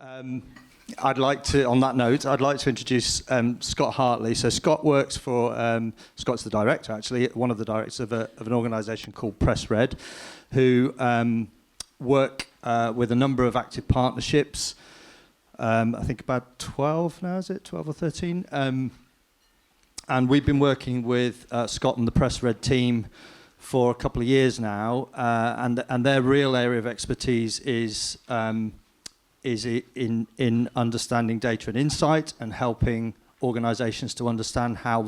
I'd like to, on that note, I'd like to introduce Scott Hartley. So Scott works for, Scott's the director actually, one of the directors of an organisation called Press Red, who work with a number of active partnerships. I think about 12 now, is it? 12 or 13? And we've been working with Scott and the Press Red team for a couple of years now, and their real area of expertise is in understanding data and insight and helping organisations to understand how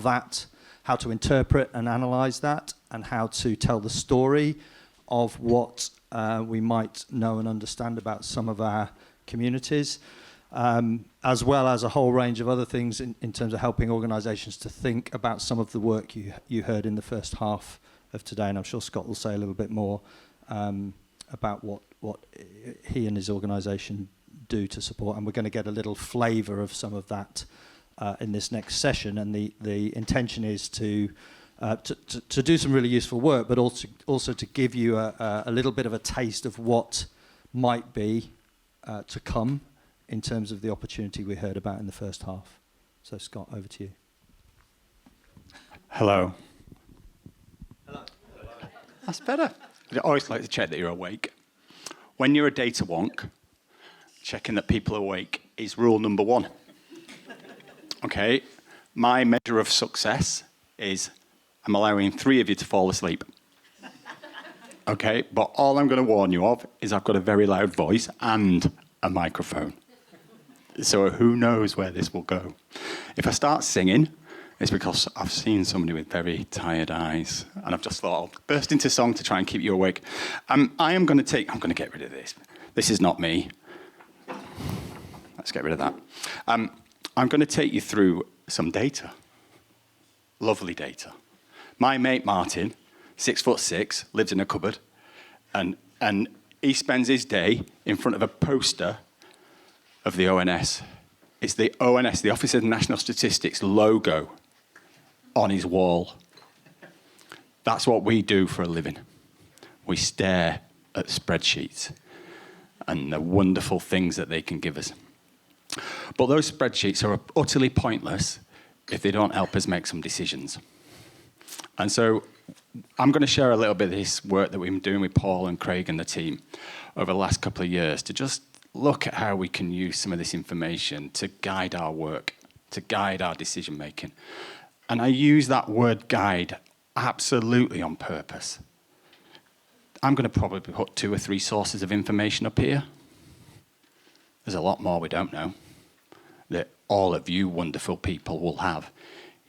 to interpret and analyse that, and how to tell the story of what we might know and understand about some of our communities, as well as a whole range of other things in terms of helping organisations to think about some of the work you heard in the first half of today. And I'm sure Scott will say a little bit more about what he and his organisation do to support. And we're going to get a little flavour of some of that in this next session. And the intention is to do some really useful work, but also to give you a little bit of a taste of what might be to come in terms of the opportunity we heard about in the first half. So Scott, over to you. Hello. Hello. That's better. I always like to check that you're awake. When you're a data wonk, checking that people are awake is rule number 1. Okay, my measure of success is I'm allowing 3 of you to fall asleep. Okay, but all I'm going to warn you of is I've got a very loud voice and a microphone. So who knows where this will go. If I start singing, it's because I've seen somebody with very tired eyes, and I've just thought I'll burst into song to try and keep you awake. I'm going to get rid of this. This is not me. Let's get rid of that. I'm going to take you through some data. Lovely data. My mate Martin, 6'6", lives in a cupboard, and he spends his day in front of a poster of the ONS. It's the ONS, the Office of National Statistics logo on his wall. That's what we do for a living. We stare at spreadsheets and the wonderful things that they can give us. But those spreadsheets are utterly pointless if they don't help us make some decisions. And so I'm going to share a little bit of this work that we've been doing with Paul and Craig and the team over the last couple of years to just look at how we can use some of this information to guide our work, to guide our decision making. And I use that word guide absolutely on purpose. I'm going to probably put 2 or 3 sources of information up here. There's a lot more we don't know that all of you wonderful people will have,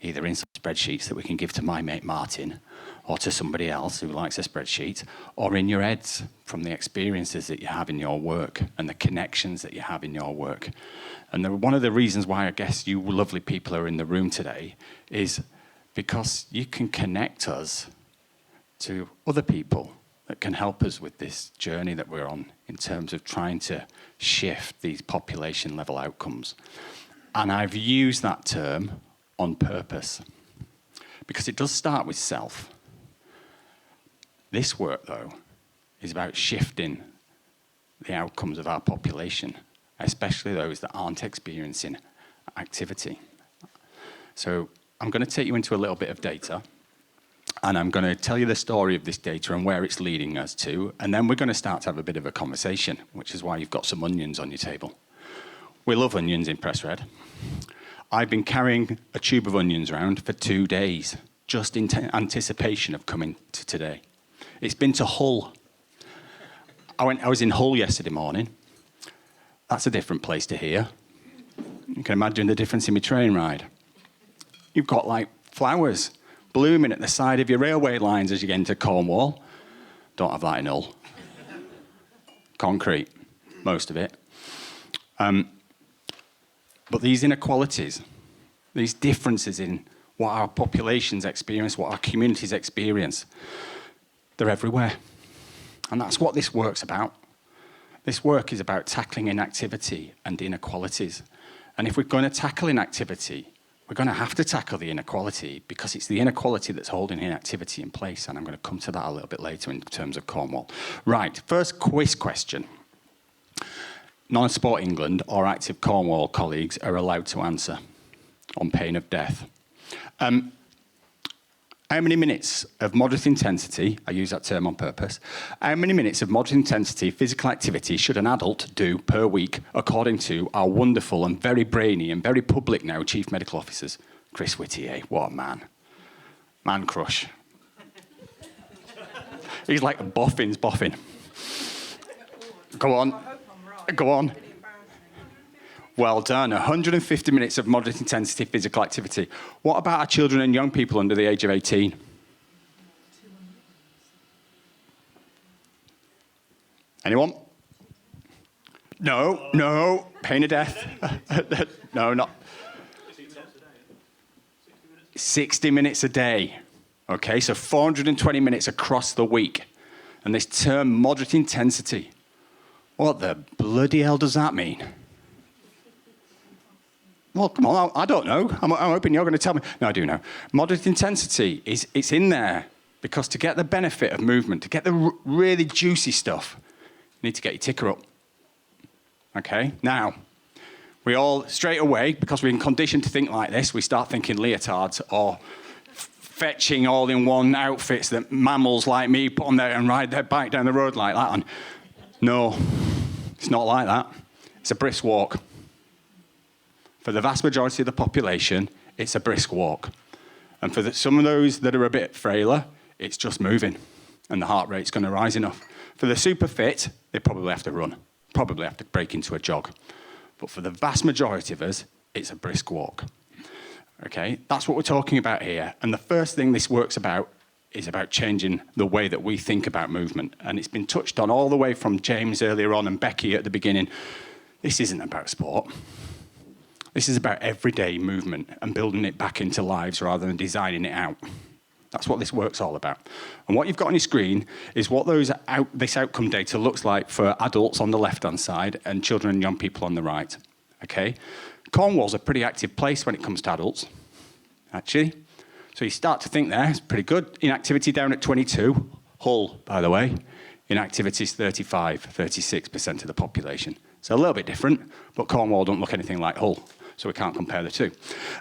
either in some spreadsheets that we can give to my mate Martin or to somebody else who likes a spreadsheet, or in your heads from the experiences that you have in your work and the connections that you have in your work. And one of the reasons why I guess you lovely people are in the room today is because you can connect us to other people that can help us with this journey that we're on in terms of trying to shift these population level outcomes. And I've used that term on purpose because it does start with self. This work, though, is about shifting the outcomes of our population, especially those that aren't experiencing activity. So I'm going to take you into a little bit of data, and I'm going to tell you the story of this data and where it's leading us to, and then we're going to start to have a bit of a conversation, which is why you've got some onions on your table. We love onions in Press Red. I've been carrying a tube of onions around for 2 days, just in anticipation of coming to today. It's been to Hull. I was in Hull yesterday morning. That's a different place to here. You can imagine the difference in my train ride. You've got like flowers blooming at the side of your railway lines as you get into Cornwall. Don't have that in Hull. Concrete, most of it. But these inequalities, these differences in what our populations experience, what our communities experience, they're everywhere. And that's what this work's about. This work is about tackling inactivity and inequalities. And if we're going to tackle inactivity, we're going to have to tackle the inequality because it's the inequality that's holding inactivity in place. And I'm going to come to that a little bit later in terms of Cornwall. Right, first quiz question. Non-Sport England or Active Cornwall colleagues are allowed to answer on pain of death. How many minutes of moderate intensity, I use that term on purpose, how many minutes of moderate intensity physical activity should an adult do per week according to our wonderful and very brainy and very public now Chief Medical Officers? Chris Whittier, what a man. Man crush. He's like a boffin's boffin. Go on. Go on. Well done. 150 minutes of moderate intensity physical activity. What about our children and young people under the age of 18? Anyone? No. Pain of death. No, not. 60 minutes a day. Okay, so 420 minutes across the week. And this term, moderate intensity. What the bloody hell does that mean? Well, come on, I don't know. I'm hoping you're going to tell me. No, I do know. Moderate intensity, it's in there because to get the benefit of movement, to get the really juicy stuff, you need to get your ticker up. Okay? Now, we all, straight away, because we're in conditioned to think like this, we start thinking leotards or fetching all-in-one outfits that mammals like me put on there and ride their bike down the road like that. And no, it's not like that. It's a brisk walk. For the vast majority of the population, it's a brisk walk. And for some of those that are a bit frailer, it's just moving, and the heart rate's going to rise enough. For the super fit, they probably have to run, probably have to break into a jog. But for the vast majority of us, it's a brisk walk. Okay, that's what we're talking about here. And the first thing this works about is about changing the way that we think about movement. And it's been touched on all the way from James earlier on and Becky at the beginning. This isn't about sport. This is about everyday movement and building it back into lives rather than designing it out. That's what this work's all about. And what you've got on your screen is what this outcome data looks like for adults on the left-hand side and children and young people on the right. Okay? Cornwall's a pretty active place when it comes to adults, actually. So you start to think there, it's pretty good. Inactivity down at 22. Hull, by the way, inactivity is 36% of the population. So a little bit different, but Cornwall don't look anything like Hull, so we can't compare the two.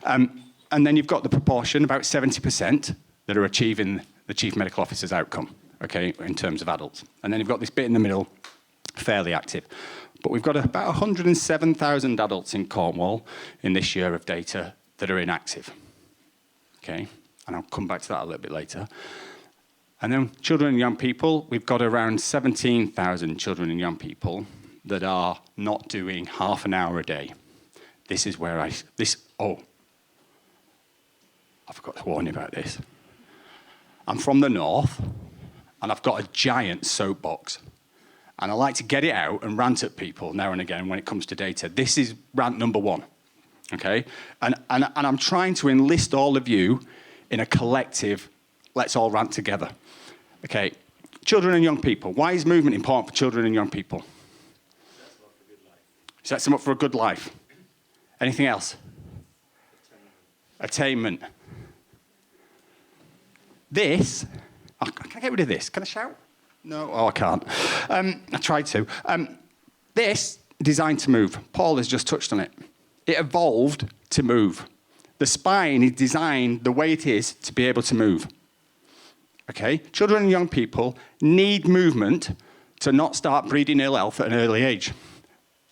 And then you've got the proportion, about 70%, that are achieving the Chief Medical Officer's outcome, okay, in terms of adults. And then you've got this bit in the middle, fairly active. But we've got about 107,000 adults in Cornwall in this year of data that are inactive, okay? And I'll come back to that a little bit later. And then children and young people, we've got around 17,000 children and young people that are not doing half an hour a day. This is where I forgot to warn you about this. I'm from the north, and I've got a giant soapbox. And I like to get it out and rant at people now and again when it comes to data. This is rant number one, okay? And I'm trying to enlist all of you in a collective, let's all rant together. Okay, children and young people. Why is movement important for children and young people? Sets them up for a good life. Anything else? Attainment. This, can I get rid of this? Can I shout? No, I can't. I tried to. This, designed to move. Paul has just touched on it. It evolved to move. The spine is designed the way it is to be able to move. Okay? Children and young people need movement to not start breeding ill health at an early age.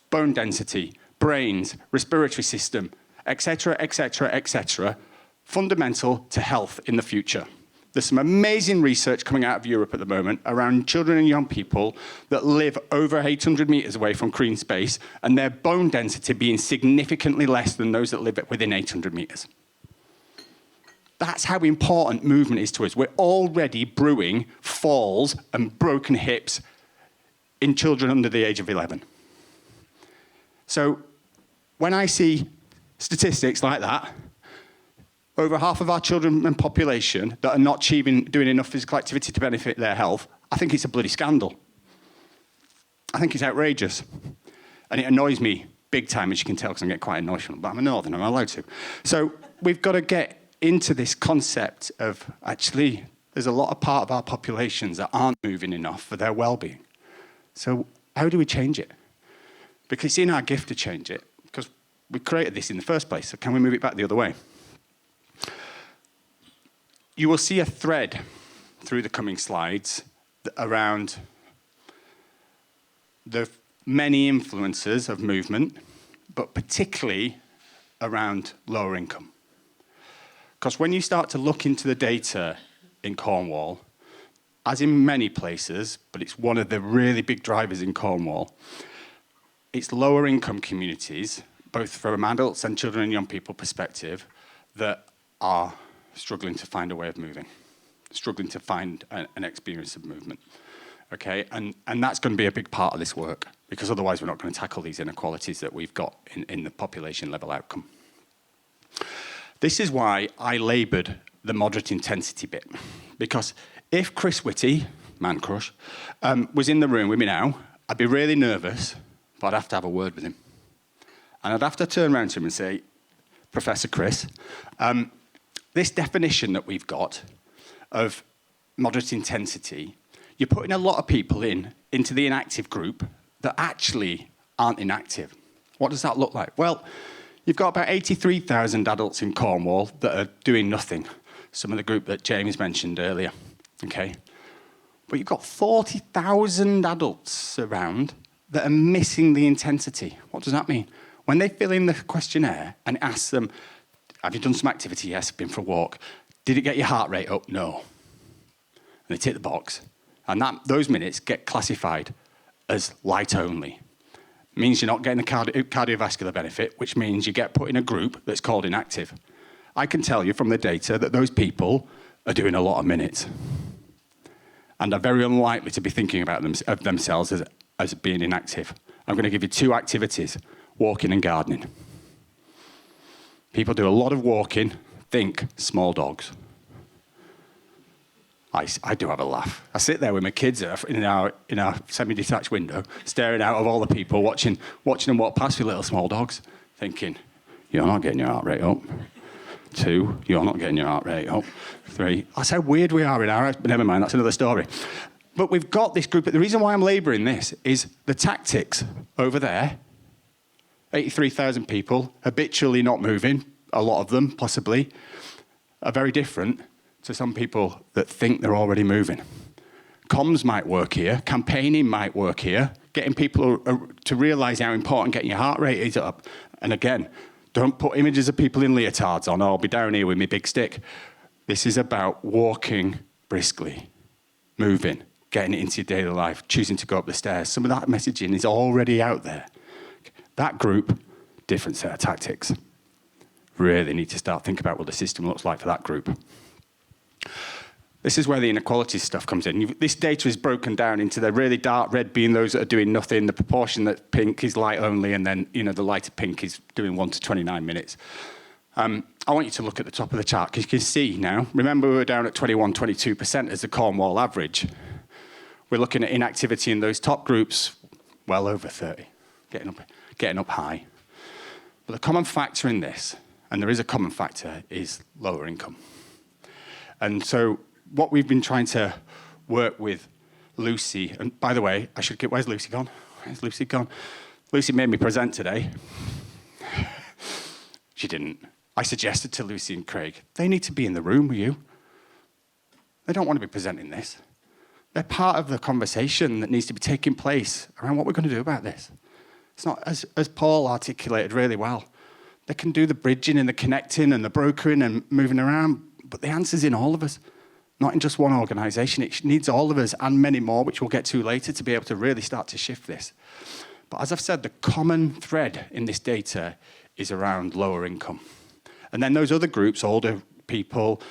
Bone density, brains, respiratory system, etc., etc., etc., fundamental to health in the future. There's some amazing research coming out of Europe at the moment around children and young people that live over 800 meters away from green space and their bone density being significantly less than those that live within 800 meters. That's how important movement is to us. We're already brewing falls and broken hips in children under the age of 11. So when I see statistics like that, over half of our children and population that are not doing enough physical activity to benefit their health, I think it's a bloody scandal. I think it's outrageous. And it annoys me big time, as you can tell, because I get quite emotional. But I'm a northerner, I'm allowed to. So we've got to get into this concept of, actually, there's a lot of part of our populations that aren't moving enough for their well-being. So how do we change it? because it's in our gift to change it, because we created this in the first place, so can we move it back the other way? You will see a thread through the coming slides around the many influences of movement, but particularly around lower income. Because when you start to look into the data in Cornwall, as in many places, but it's one of the really big drivers in Cornwall, it's lower income communities, both from adults and children and young people perspective, that are struggling to find a way of moving, struggling to find an experience of movement. Okay, and that's going to be a big part of this work, because otherwise we're not going to tackle these inequalities that we've got in the population level outcome. This is why I laboured the moderate intensity bit, because if Chris Whitty, man crush, was in the room with me now, I'd be really nervous, but I'd have to have a word with him. And I'd have to turn around to him and say, Professor Chris, this definition that we've got of moderate intensity, you're putting a lot of people into the inactive group that actually aren't inactive. What does that look like? Well, you've got about 83,000 adults in Cornwall that are doing nothing. Some of the group that James mentioned earlier, okay? But you've got 40,000 adults around that are missing the intensity. What does that mean? When they fill in the questionnaire and ask them, have you done some activity? Yes, been for a walk. Did it get your heart rate up? No. And they tick the box. And those minutes get classified as light only. It means you're not getting the cardiovascular benefit, which means you get put in a group that's called inactive. I can tell you from the data that those people are doing a lot of minutes and are very unlikely to be thinking about themselves as being inactive. I'm going to give you two activities, walking and gardening. People do a lot of walking, think small dogs. I do have a laugh. I sit there with my kids in our semi-detached window, staring out of all the people, watching them walk past with little small dogs, thinking, you're not getting your heart rate up. 2, you're not getting your heart rate up. 3, that's how weird we are in our house, but never mind, that's another story. But we've got this group, the reason why I'm labouring this is the tactics over there, 83,000 people, habitually not moving, a lot of them possibly, are very different to some people that think they're already moving. Comms might work here, campaigning might work here, getting people to realise how important getting your heart rate is up. And again, don't put images of people in leotards on, I'll be down here with my big stick. This is about walking briskly, moving, getting it into your daily life, choosing to go up the stairs. Some of that messaging is already out there. That group, different set of tactics. Really need to start thinking about what the system looks like for that group. This is where the inequalities stuff comes in. This data is broken down into the really dark red being those that are doing nothing, the proportion that pink is light only, and then the lighter pink is doing 1 to 29 minutes. I want you to look at the top of the chart, because you can see now, remember we were down at 21, 22% as the Cornwall average. We're looking at inactivity in those top groups, well over 30, getting up high. But the common factor in this, and there is a common factor, is lower income. And so what we've been trying to work with Lucy, and by the way, where's Lucy gone? Where's Lucy gone? Lucy made me present today. She didn't. I suggested to Lucy and Craig, they need to be in the room with you. They don't want to be presenting this. They're part of the conversation that needs to be taking place around what we're going to do about this. It's not, as Paul articulated really well, they can do the bridging and the connecting and the brokering and moving around, but the answer's in all of us, not in just one organisation. It needs all of us and many more, which we'll get to later, to be able to really start to shift this. But as I've said, the common thread in this data is around lower income. And then those other groups, older people,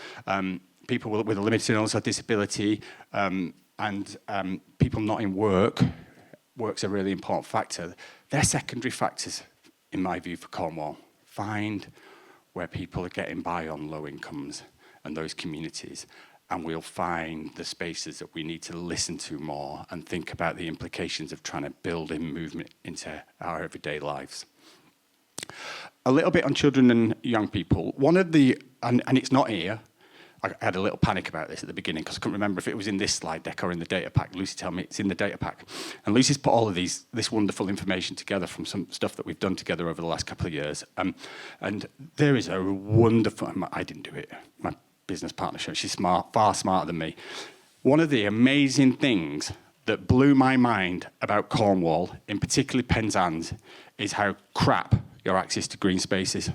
people with a limited illness or disability, and people not in work, work's a really important factor. They're secondary factors, in my view, for Cornwall. Find where people are getting by on low incomes and those communities, and we'll find the spaces that we need to listen to more and think about the implications of trying to build in movement into our everyday lives. A little bit on children and young people. One of the, and it's not here, I had a little panic about this at the beginning because I couldn't remember if it was in this slide deck or in the data pack. Lucy told me it's in the data pack. And Lucy's put all of this wonderful information together from some stuff that we've done together over the last couple of years. And there is a wonderful, I didn't do it, my business partner, she's smart, far smarter than me. One of the amazing things that blew my mind about Cornwall, in particular Penzance, is how crap your access to green space is.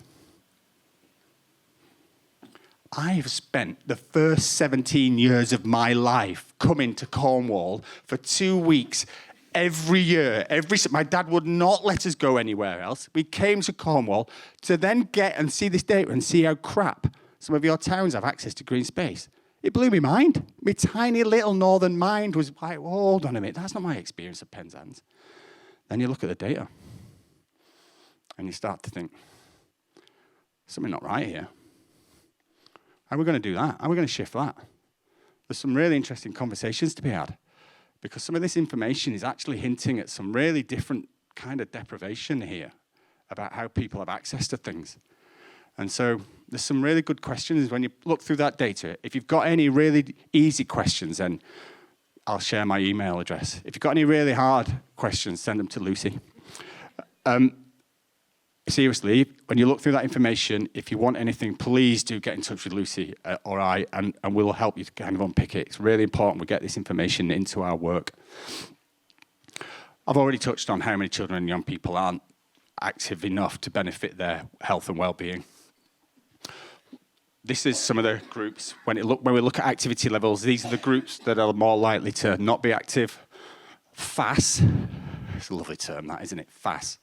I've spent the first 17 years of my life coming to Cornwall for 2 weeks every year. My dad would not let us go anywhere else. We came to Cornwall to then get and see this data and see how crap some of your towns have access to green space. It blew my mind. My tiny little northern mind was like, well, hold on a minute, that's not my experience of Penzance. Then you look at the data and you start to think, something not right here. How are we going to do that? How are we going to shift that? There's some really interesting conversations to be had because some of this information is actually hinting at some really different kind of deprivation here about how people have access to things. And so there's some really good questions when you look through that data. If you've got any really easy questions, then I'll share my email address. If you've got any really hard questions, send them to Lucy. Seriously, when you look through that information, if you want anything, please do get in touch with Lucy or I, and we'll help you to kind of unpick it. It's really important we get this information into our work. I've already touched on how many children and young people aren't active enough to benefit their health and well-being. This is some of the groups. When we look at activity levels, these are the groups that are more likely to not be active. FAS, it's a lovely term that, isn't it? FAS.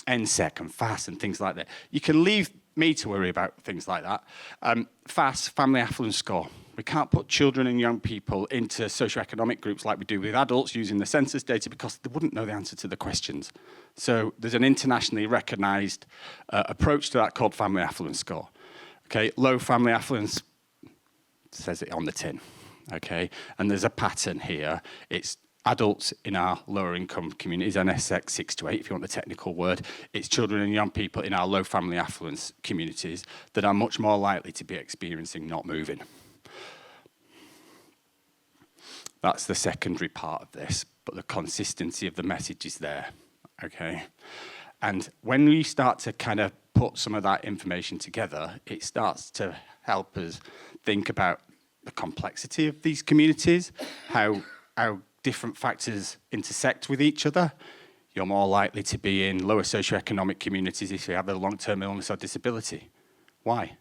NSEC and FAS and things like that. You can leave me to worry about things like that. FAS, Family Affluence Score. We can't put children and young people into socioeconomic groups like we do with adults using the census data because they wouldn't know the answer to the questions. So there's an internationally recognised approach to that called Family Affluence Score. Okay, low family affluence says it on the tin. Okay, and there's a pattern here. It's adults in our lower income communities, NSX 6 to 8, if you want the technical word. It's children and young people in our low family affluence communities that are much more likely to be experiencing not moving. That's the secondary part of this, but the consistency of the message is there, okay? And when we start to kind of put some of that information together, it starts to help us think about the complexity of these communities, how different factors intersect with each other. You're more likely to be in lower socioeconomic communities if you have a long-term illness or disability. Why?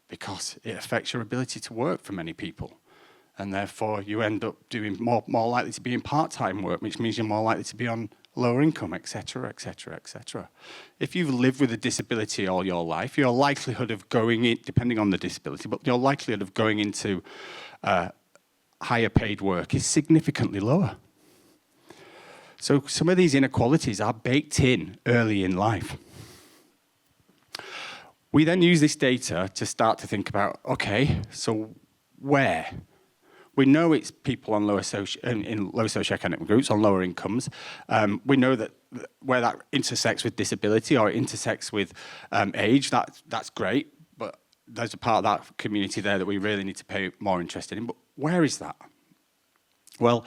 Because it affects your ability to work for many people. And therefore, you end up doing more likely to be in part-time work, which means you're more likely to be on lower income, et cetera, et cetera, et cetera. If you've lived with a disability all your life, your likelihood of going in, depending on the disability, but your likelihood of going into higher paid work is significantly lower. So some of these inequalities are baked in early in life. We then use this data to start to think about, okay, so where? We know it's people on in low socioeconomic groups, on lower incomes. We know that where that intersects with disability or intersects with age, that's great, but there's a part of that community there that we really need to pay more interest in. But where is that? Well,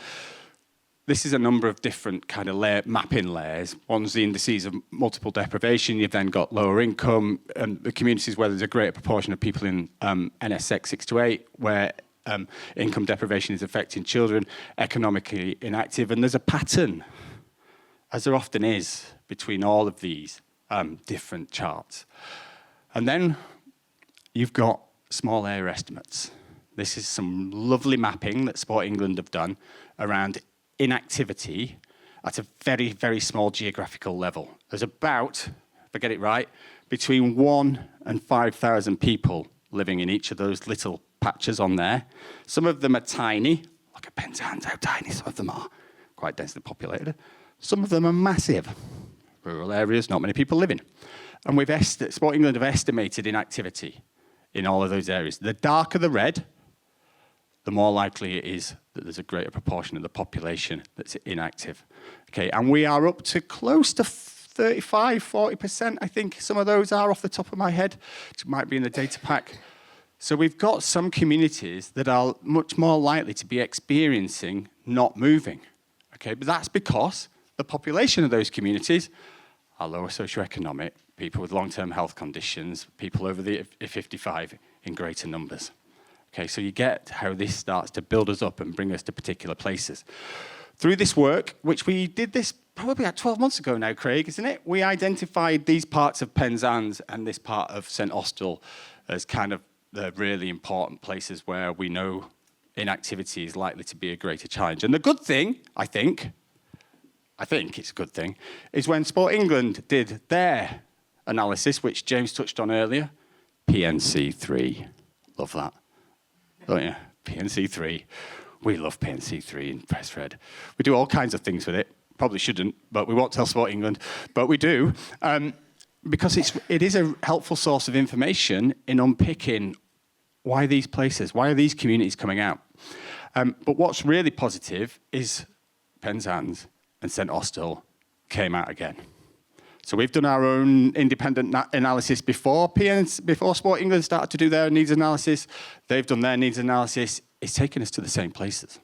this is a number of different kind of mapping layers. One's the indices of multiple deprivation. You've then got lower income, and the communities where there's a greater proportion of people in NSX 6 to 8, where income deprivation is affecting children, economically inactive. And there's a pattern, as there often is, between all of these different charts. And then you've got small area estimates. This is some lovely mapping that Sport England have done around inactivity at a very, very small geographical level. There's about, if I get it right, between 1 and 5,000 people living in each of those little patches on there. Some of them are tiny. Look at Penzance, how tiny some of them are. Quite densely populated. Some of them are massive. Rural areas, not many people living. And Sport England have estimated inactivity in all of those areas. The darker the red, the more likely it is that there's a greater proportion of the population that's inactive. Okay, and we are up to close to 35, 40%, I think some of those are off the top of my head. It might be in the data pack. So we've got some communities that are much more likely to be experiencing not moving. Okay, but that's because the population of those communities are lower socioeconomic, people with long-term health conditions, people over the 55 in greater numbers. Okay, so you get how this starts to build us up and bring us to particular places. Through this work, which we did this probably about 12 months ago now, Craig, isn't it? We identified these parts of Penzance and this part of St Austell as kind of the really important places where we know inactivity is likely to be a greater challenge. And the good thing, I think it's a good thing, is when Sport England did their analysis, which James touched on earlier, PNC3. Love that. Don't you? PNC3. We love PNC3 in Press Red. We do all kinds of things with it. Probably shouldn't, but we won't tell Sport England. But we do, because it is a helpful source of information in unpicking why are these communities coming out. But what's really positive is Penzance and St Austell came out again. So we've done our own independent analysis before Sport England started to do their needs analysis. They've done their needs analysis. It's taken us to the same places.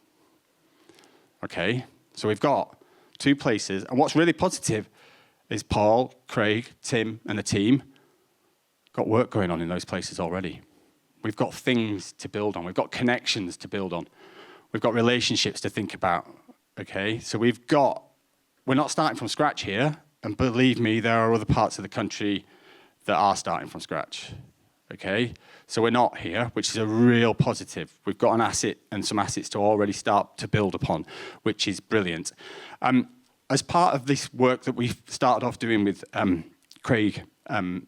Okay, so we've got 2 places. And what's really positive is Paul, Craig, Tim, and the team got work going on in those places already. We've got things to build on. We've got connections to build on. We've got relationships to think about. Okay, so we're not starting from scratch here. And believe me, there are other parts of the country that are starting from scratch. Okay, so we're not here, which is a real positive. We've got an asset and some assets to already start to build upon, which is brilliant. As part of this work that we started off doing with Craig a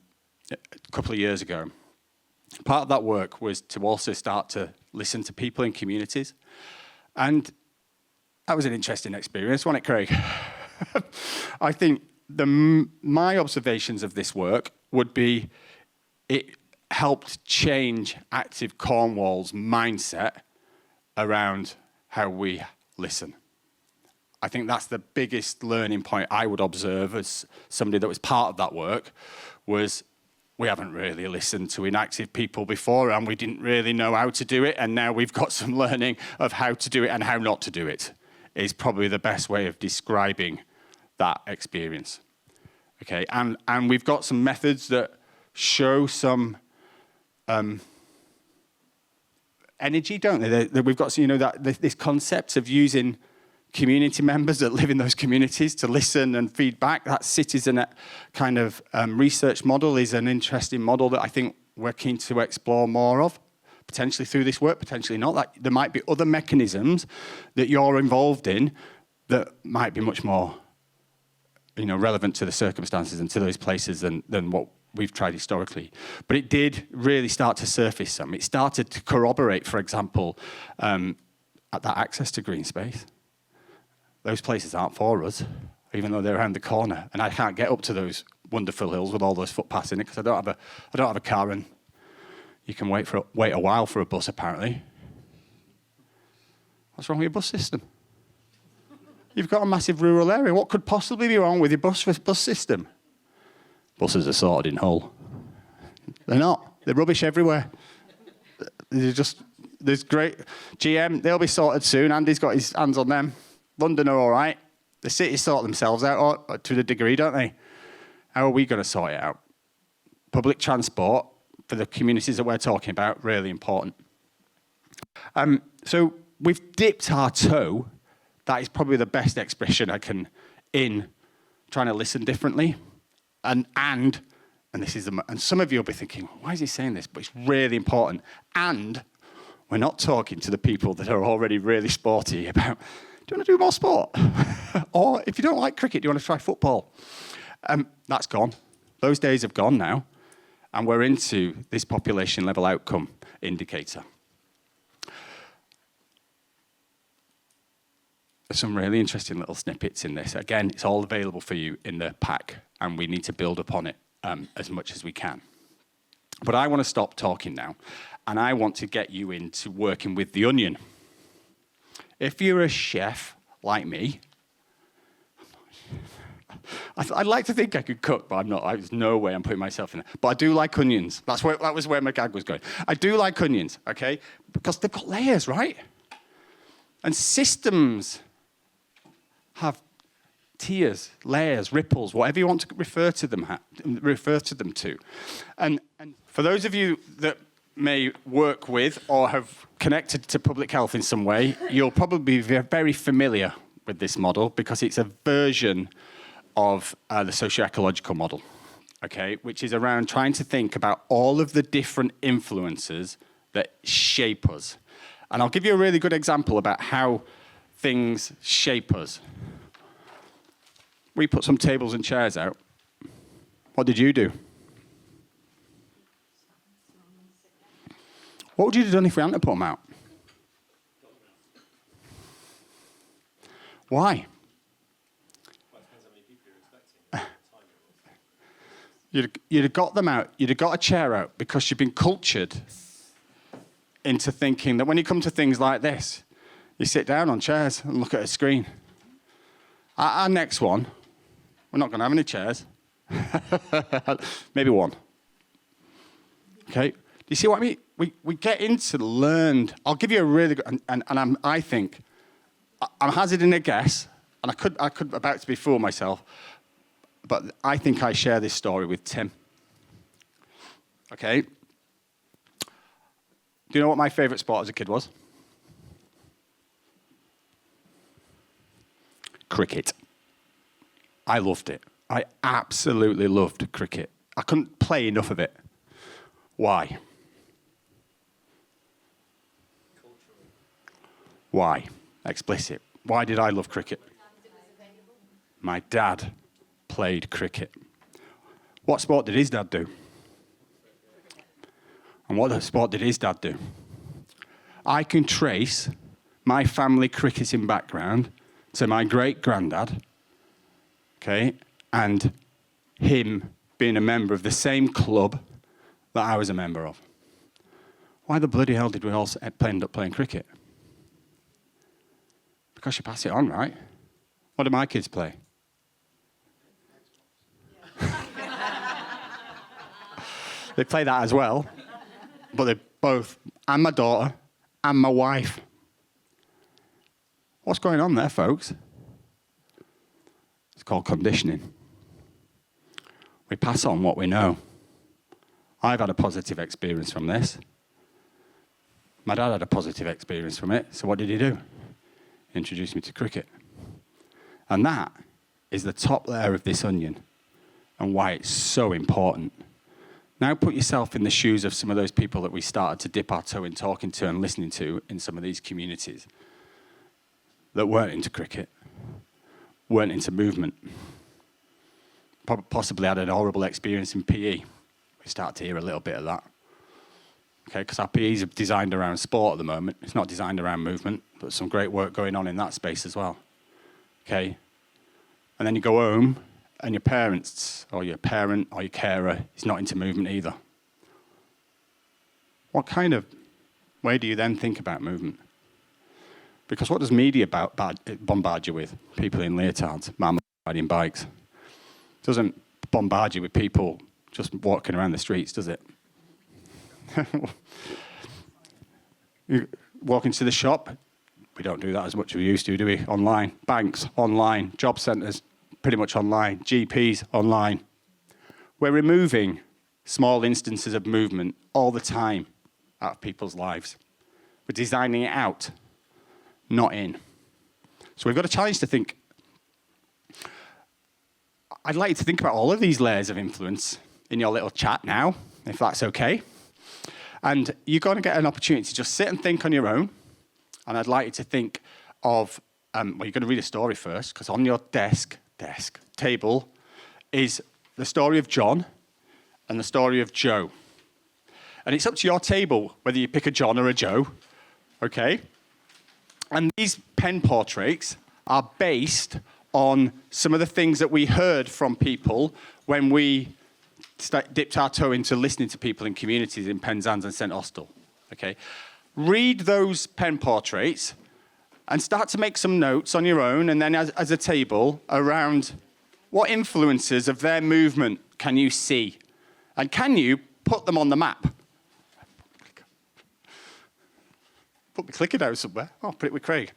couple of years ago, part of that work was to also start to listen to people in communities. And that was an interesting experience, wasn't it, Craig? I think my observations of this work would be it helped change Active Cornwall's mindset around how we listen. I think that's the biggest learning point I would observe as somebody that was part of that work, was we haven't really listened to inactive people before and we didn't really know how to do it, and now we've got some learning of how to do it and how not to do it, is probably the best way of describing that experience. Okay, and we've got some methods that show some energy, don't they? We've got, this concept of using community members that live in those communities to listen and feedback. That citizen kind of research model is an interesting model that I think we're keen to explore more of, potentially through this work, potentially not. There might be other mechanisms that you're involved in that might be much more relevant to the circumstances and to those places than what we've tried historically. But it did really start to surface some. It started to corroborate, for example, at that access to green space. Those places aren't for us, even though they're around the corner. And I can't get up to those wonderful hills with all those footpaths in it because I don't have a car, and you can wait a while for a bus, apparently. What's wrong with your bus system? You've got a massive rural area. What could possibly be wrong with your bus system? Buses are sorted in Hull. They're not. They're rubbish everywhere. There's great GM. They'll be sorted soon. Andy's got his hands on them. London are all right. The cities sort themselves out to a degree, don't they? How are we going to sort it out? Public transport for the communities that we're talking about, really important. So we've dipped our toe. That is probably the best expression I can in trying to listen differently. And this is and some of you will be thinking, why is he saying this? But it's really important. And we're not talking to the people that are already really sporty about, do you want to do more sport? Or if you don't like cricket, do you want to try football? That's gone. Those days have gone now. And we're into this population level outcome indicator. There's some really interesting little snippets in this. Again, it's all available for you in the pack, and we need to build upon it as much as we can. But I want to stop talking now, and I want to get you into working with the onion. If you're a chef like me, I'd like to think I could cook, but I'm not. There's no way I'm putting myself in it. But I do like onions. That was where my gag was going. I do like onions, okay? Because they've got layers, right? And systems have tiers, layers, ripples, whatever you want to refer to them to. And for those of you that may work with or have connected to public health in some way, you'll probably be very familiar with this model because it's a version of the socio-ecological model, okay, which is around trying to think about all of the different influences that shape us. And I'll give you a really good example about how things shape us. We put some tables and chairs out. What did you do? What would you have done if we hadn't put them out? Why? You'd have got them out. You'd have got a chair out because you've been cultured into thinking that when you come to things like this, you sit down on chairs and look at a screen. Our next one, we're not going to have any chairs. Maybe one. Okay? Do you see what I mean? We get into learned. I'll give you a really good, and I'm hazarding a guess, and I could about to be fool myself, but I think I share this story with Tim. Okay? Do you know what my favourite sport as a kid was? Cricket. I loved it. I absolutely loved cricket. I couldn't play enough of it. Why? Why? Explicit. Why did I love cricket? My dad played cricket. What sport did his dad do? And what sport did his dad do? I can trace my family cricketing background to my great-granddad, okay, and him being a member of the same club that I was a member of. Why the bloody hell did we all end up playing cricket? Because you pass it on, right? What do my kids play? They play that as well, but they both, and my daughter, and my wife. What's going on there, folks? It's called conditioning. We pass on what we know. I've had a positive experience from this. My dad had a positive experience from it, so what did he do? He introduced me to cricket. And that is the top layer of this onion and why it's so important. Now put yourself in the shoes of some of those people that we started to dip our toe in talking to and listening to in some of these communities that weren't into cricket, weren't into movement, possibly had an horrible experience in PE. We start to hear a little bit of that. Okay, because our PE is designed around sport at the moment. It's not designed around movement, but some great work going on in that space as well. Okay, and then you go home and your parents, or your parent, or your carer is not into movement either. What kind of way do you then think about movement? Because what does media bombard you with? People in leotards, mama riding bikes. It doesn't bombard you with people just walking around the streets, does it? You walk into the shop, we don't do that as much as we used to, do we? Online. Banks, online. Job centres, pretty much online. GPs, online. We're removing small instances of movement all the time out of people's lives. We're designing it out, not in. So we've got a challenge to think. I'd like you to think about all of these layers of influence in your little chat now, if that's okay. And you're going to get an opportunity to just sit and think on your own. And I'd like you to think of, well, you're going to read a story first, because on your table, is the story of John and the story of Joe. And it's up to your table whether you pick a John or a Joe, okay? And these pen portraits are based on some of the things that we heard from people when we dipped our toe into listening to people in communities in Penzance and St Austell, okay? Read those pen portraits and start to make some notes on your own and then as a table around What influences of their movement can you see? And can you put them on the map? Put the clicker down somewhere. Oh, put it with Craig.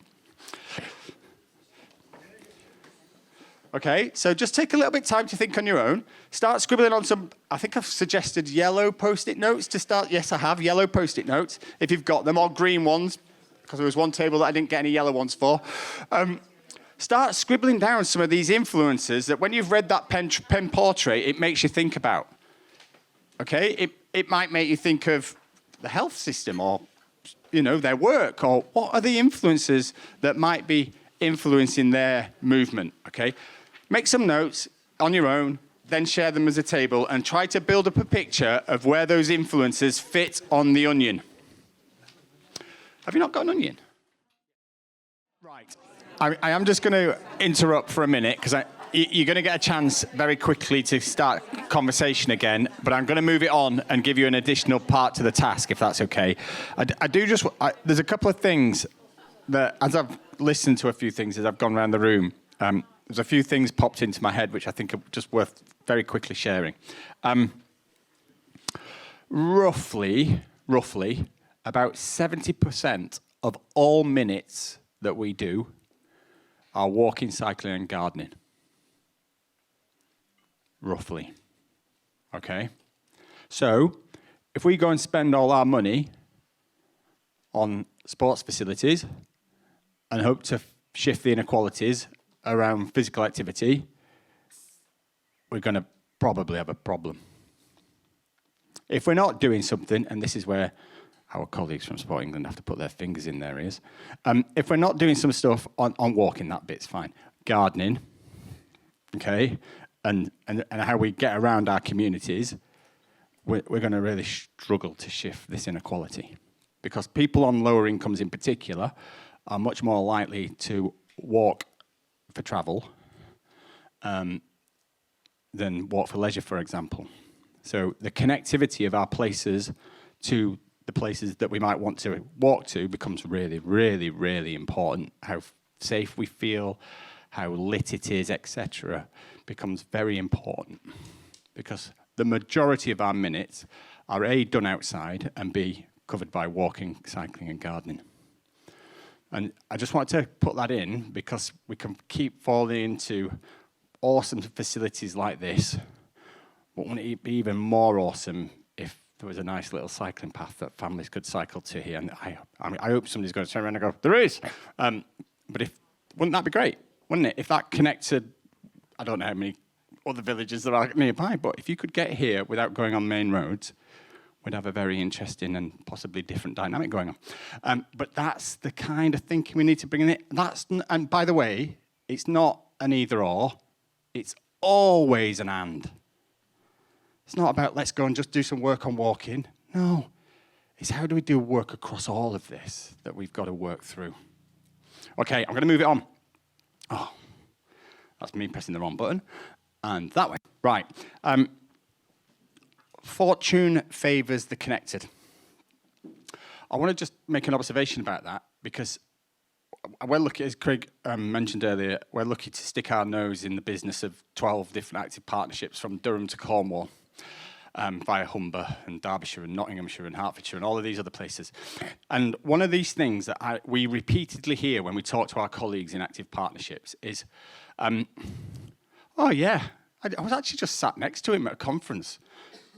Okay, so just take a little bit of time to think on your own. Start scribbling on some, I think I've suggested yellow Post-it notes to start. Yes, I have, yellow Post-it notes, if you've got them, or green ones, because there was one table that I didn't get any yellow ones for. Start scribbling down some of these influences that when you've read that pen portrait, it makes you think about. Okay, it might make you think of the health system, or their work, or what are the influences that might be influencing their movement, okay? Make some notes on your own, then share them as a table, and try to build up a picture of where those influences fit on the onion. Have you not got an onion? Right. I am just going to interrupt for a minute, because you're going to get a chance very quickly to start conversation again, but I'm going to move it on and give you an additional part to the task, if that's okay. There's a couple of things that, as I've listened to a few things as I've gone around the room, there's a few things popped into my head which I think are just worth very quickly sharing. Roughly, about 70% of all minutes that we do are walking, cycling, and gardening. Roughly. Okay? So, if we go and spend all our money on sports facilities and hope to shift the inequalities around physical activity, we're going to probably have a problem. If we're not doing something, and this is where our colleagues from Sport England have to put their fingers in their ears, if we're not doing some stuff on walking, that bit's fine. Gardening, okay, and how we get around our communities, we're going to really struggle to shift this inequality. Because people on lower incomes in particular are much more likely to walk for travel than walk for leisure, for example. So the connectivity of our places to the places that we might want to walk to becomes really, really, really important. How safe we feel, how lit it is, etc., becomes very important. Because the majority of our minutes are A, done outside, and B, covered by walking, cycling, and gardening. And I just wanted to put that in because we can keep falling into awesome facilities like this, but wouldn't it be even more awesome if there was a nice little cycling path that families could cycle to here? And I hope somebody's going to turn around and go, there is! But wouldn't that be great? Wouldn't it? If that connected, I don't know how many other villages there are nearby, but if you could get here without going on main roads, we'd have a very interesting and possibly different dynamic going on. But that's the kind of thinking we need to bring in. And by the way, it's not an either or, it's always an and. It's not about let's go and just do some work on walking. No, it's how do we do work across all of this that we've got to work through. Okay, I'm going to move it on. Oh, that's me pressing the wrong button. And that way. Right. Fortune favours the connected. I want to just make an observation about that because we're lucky, as Craig mentioned earlier, we're lucky to stick our nose in the business of 12 different active partnerships from Durham to Cornwall, via Humber and Derbyshire and Nottinghamshire and Hertfordshire and all of these other places. And one of these things that we repeatedly hear when we talk to our colleagues in active partnerships is, oh yeah, I was actually just sat next to him at a conference.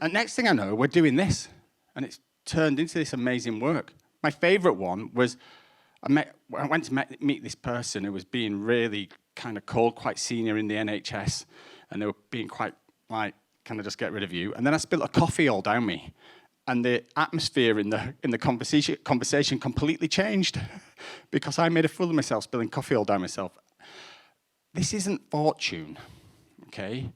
And next thing I know, we're doing this. And it's turned into this amazing work. My favourite one was, I went to meet this person who was being really kind of cold, quite senior in the NHS. And they were being quite like, can I just get rid of you? And then I spilled a coffee all down me. And the atmosphere in the conversation completely changed because I made a fool of myself spilling coffee all down myself. This isn't fortune, okay?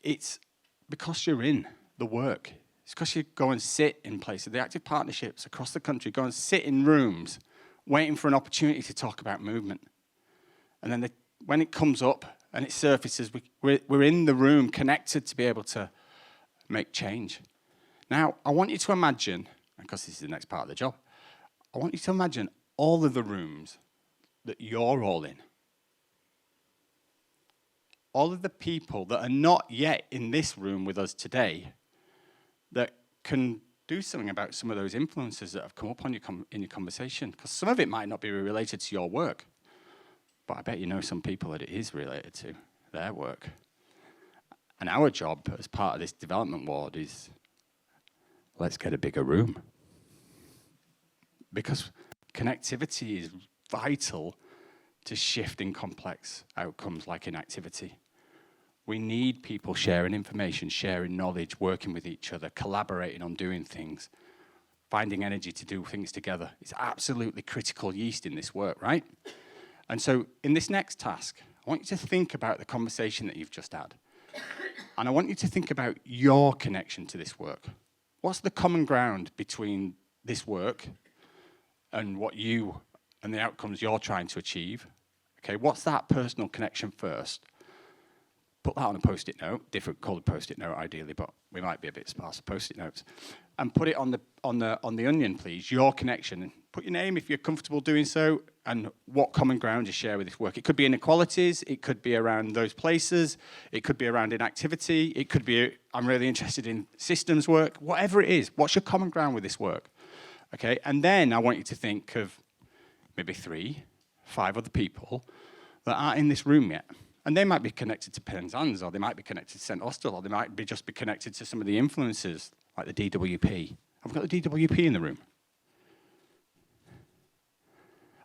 It's because you're in the work. It's because you go and sit in places. The active partnerships across the country go and sit in rooms waiting for an opportunity to talk about movement. And then when it comes up and it surfaces, we're in the room connected to be able to make change. Now, I want you to imagine, because this is the next part of the job, I want you to imagine all of the rooms that you're all in. all of the people that are not yet in this room with us today that can do something about some of those influences that have come up on in your conversation. Because some of it might not be related to your work, but I bet you know some people that it is related to their work. And our job as part of this development ward is, let's get a bigger room. Because connectivity is vital to shifting complex outcomes like inactivity. We need people sharing information, sharing knowledge, working with each other, collaborating on doing things, finding energy to do things together. It's absolutely critical yeast in this work, right? And so in this next task, I want you to think about the conversation that you've just had. And I want you to think about your connection to this work. What's the common ground between this work and what you and the outcomes you're trying to achieve? Okay, what's that personal connection first? Put that on a post-it note, different coloured post-it note ideally, but we might be a bit sparse with post-it notes. And put it on the onion, please, your connection. Put your name if you're comfortable doing so, and what common ground you share with this work. It could be inequalities, it could be around those places, it could be around inactivity, it could be, I'm really interested in systems work, whatever it is, what's your common ground with this work? Okay, and then I want you to think of maybe 3, 5 other people that aren't in this room yet. And they might be connected to Penzance, or they might be connected to St. Austell, or they might just be connected to some of the influences, like the DWP. Have we got the DWP in the room?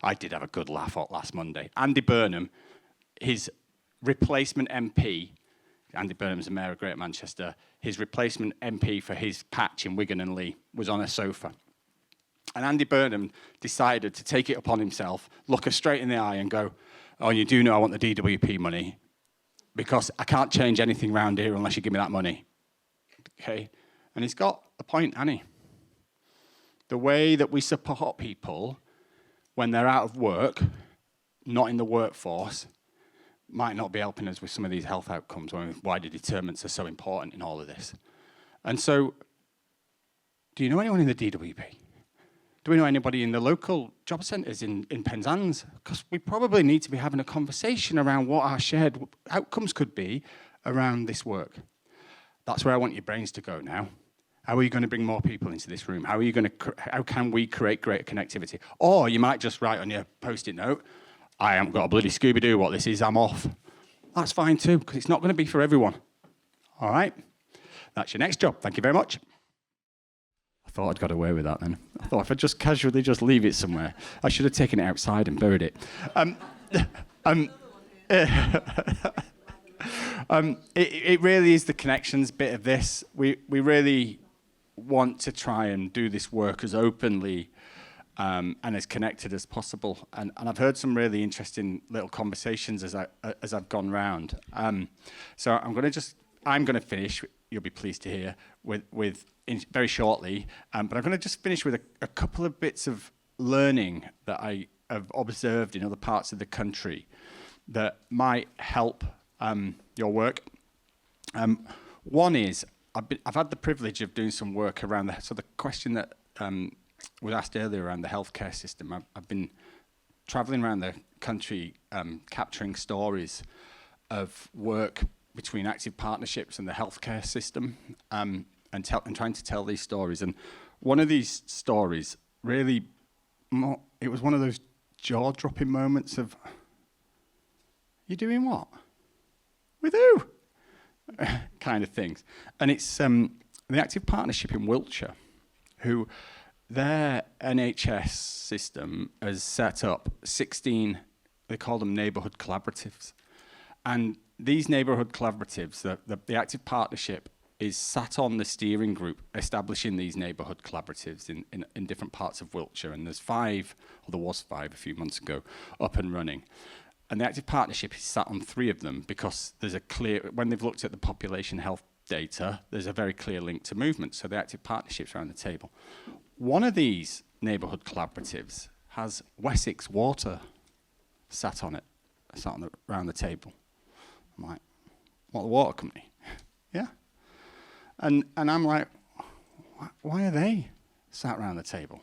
I did have a good laugh at last Monday. Andy Burnham, his replacement MP, Andy Burnham's the Mayor of Greater Manchester, his replacement MP for his patch in Wigan and Lee was on a sofa. And Andy Burnham decided to take it upon himself, look her straight in the eye and go, oh, you do know I want the DWP money because I can't change anything around here unless you give me that money. Okay? And he's got a point, hasn't he? The way that we support people when they're out of work, not in the workforce, might not be helping us with some of these health outcomes, why the determinants are so important in all of this. And so, do you know anyone in the DWP? Do we know anybody in the local job centres in Penzance? Because we probably need to be having a conversation around what our shared outcomes could be around this work. That's where I want your brains to go now. How are you going to bring more people into this room? How can we create greater connectivity? Or you might just write on your post-it note, I haven't got a bloody Scooby-Doo what this is, I'm off. That's fine too, because it's not going to be for everyone. All right? That's your next job. Thank you very much. I thought I'd got away with that then. I thought if I just casually just leave it somewhere, I should have taken it outside and buried it. It really is the connections bit of this. We really want to try and do this work as openly and as connected as possible. And I've heard some really interesting little conversations as I've gone round. So I'm going to finish. You'll be pleased to hear with very shortly. But I'm going to just finish with a couple of bits of learning that I have observed in other parts of the country that might help your work. One is I've had the privilege of doing some work around the question that was asked earlier around the healthcare system. I've been travelling around the country capturing stories of work between active partnerships and the healthcare system, and trying to tell these stories. And one of these stories really, it was one of those jaw-dropping moments of, you doing what? With who? kind of things. And it's the active partnership in Wiltshire, who their NHS system has set up 16, they call them neighbourhood collaboratives. And these neighbourhood collaboratives, the active partnership is sat on the steering group establishing these neighbourhood collaboratives in different parts of Wiltshire. And there's 5, or there was 5 a few months ago, up and running. And the active partnership is sat on 3 of them because there's a clear, when they've looked at the population health data, there's a very clear link to movement. So the active partnerships are on the table. One of these neighbourhood collaboratives has Wessex Water sat on it, around the table. I'm like, what, the water company? Yeah. And I'm like, why are they sat around the table?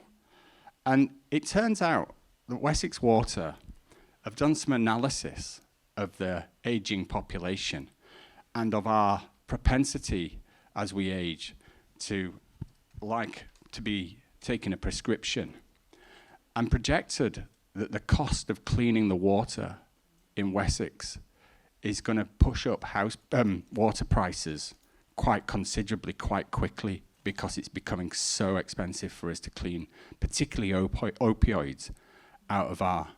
And it turns out that Wessex Water have done some analysis of the aging population and of our propensity as we age to like to be taking a prescription, and projected that the cost of cleaning the water in Wessex is going to push up water prices quite considerably, quite quickly, because it's becoming so expensive for us to clean, particularly opioids, out of our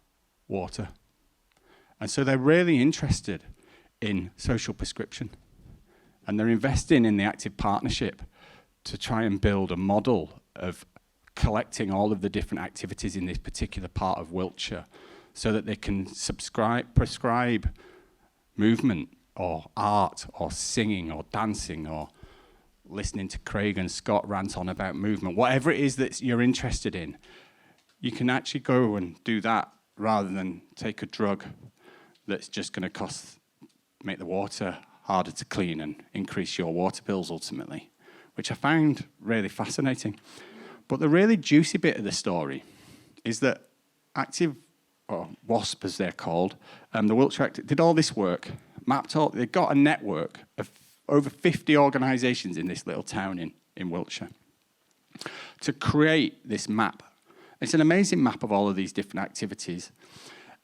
water. And so they're really interested in social prescription. And they're investing in the Active Partnership to try and build a model of collecting all of the different activities in this particular part of Wiltshire so that they can prescribe movement or art or singing or dancing or listening to Craig and Scott rant on about movement. Whatever it is that you're interested in, you can actually go and do that rather than take a drug that's just going to make the water harder to clean and increase your water bills ultimately, which I found really fascinating. But the really juicy bit of the story is that Active, or WASP as they're called, the Wiltshire Active, did all this work, mapped all, they got a network of over 50 organisations in this little town in Wiltshire to create this map. It's an amazing map of all of these different activities.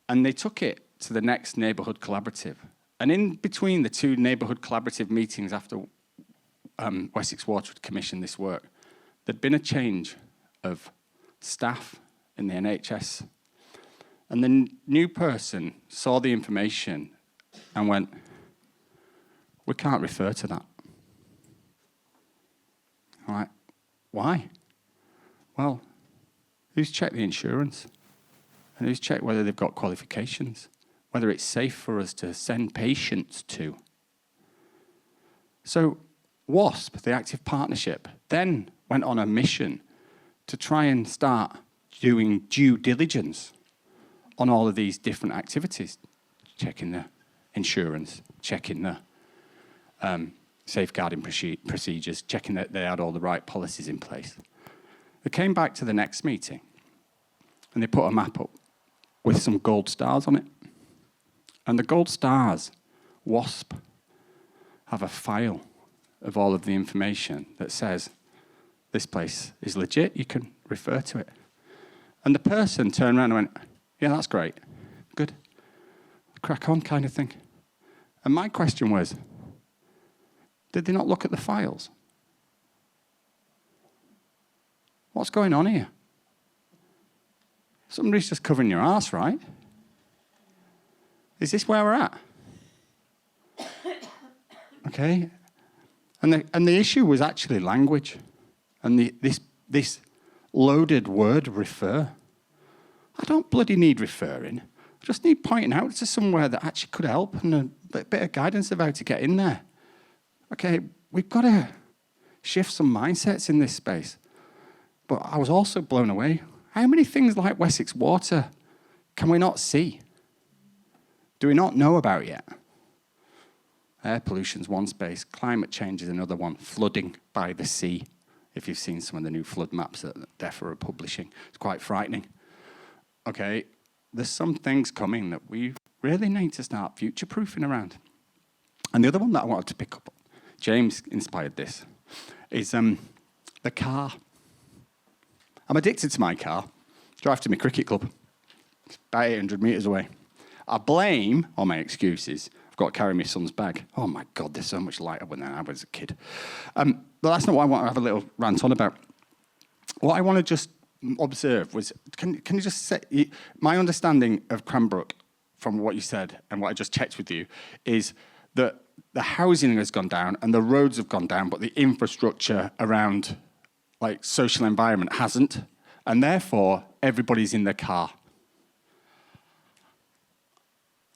And they took it to the next neighbourhood collaborative. And in between the two neighbourhood collaborative meetings after Wessex Water had commissioned this work, there'd been a change of staff in the NHS. And the new person saw the information and went, we can't refer to that. All right, why? Well, who's checked the insurance? And who's checked whether they've got qualifications? Whether it's safe for us to send patients to? So WASP, the Active Partnership, then went on a mission to try and start doing due diligence on all of these different activities, checking the insurance, checking the safeguarding procedures, checking that they had all the right policies in place. They came back to the next meeting and they put a map up with some gold stars on it. And the gold stars, WASP, have a file of all of the information that says, this place is legit, you can refer to it. And the person turned around and went, yeah, that's great, good, crack on kind of thing. And my question was, did they not look at the files? What's going on here? Somebody's just covering your arse, right? Is this where we're at? Okay. And the issue was actually language. And this loaded word, refer. I don't bloody need referring. I just need pointing out to somewhere that actually could help and a bit of guidance of how to get in there. Okay, we've got to shift some mindsets in this space. But I was also blown away. How many things like Wessex Water can we not see? Do we not know about yet? Air pollution's one space, climate change is another one, flooding by the sea. If you've seen some of the new flood maps that DEFRA are publishing, it's quite frightening. Okay, there's some things coming that we really need to start future-proofing around. And the other one that I wanted to pick up on, James inspired this, is the car. I'm addicted to my car. Drive to my cricket club. It's about 800 metres away. I blame, or my excuse is, I've got to carry my son's bag. Oh my God, they're so much lighter than I was a kid. But that's not what I want to have a little rant on about. What I want to just observe was, can you just say, my understanding of Cranbrook from what you said and what I just checked with you is that the housing has gone down and the roads have gone down, but the infrastructure around like social environment hasn't, and therefore everybody's in their car.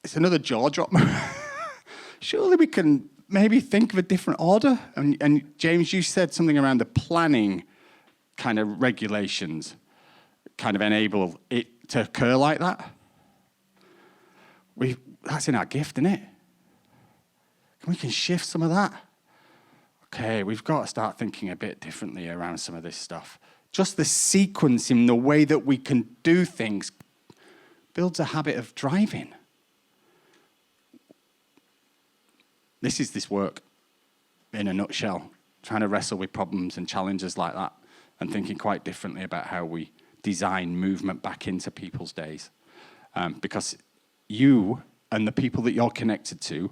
It's another jaw drop. Surely we can maybe think of a different order. And James, you said something around the planning kind of regulations kind of enable it to occur like that. That's in our gift, isn't it? We can shift some of that. Okay, we've got to start thinking a bit differently around some of this stuff. Just the sequencing, the way that we can do things, builds a habit of driving. this is this work in a nutshell, trying to wrestle with problems and challenges like that and thinking quite differently about how we design movement back into people's days. Because you and the people that you're connected to,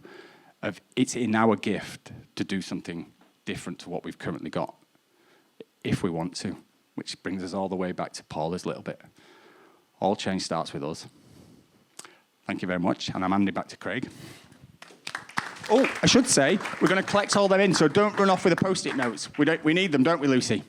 it's in our gift to do something different to what we've currently got, if we want to, which brings us all the way back to Paula's little bit. All change starts with us. Thank you very much, and I'm handing back to Craig. Oh, I should say, we're going to collect all them in, so don't run off with the Post-it notes. We need them, don't we, Lucy?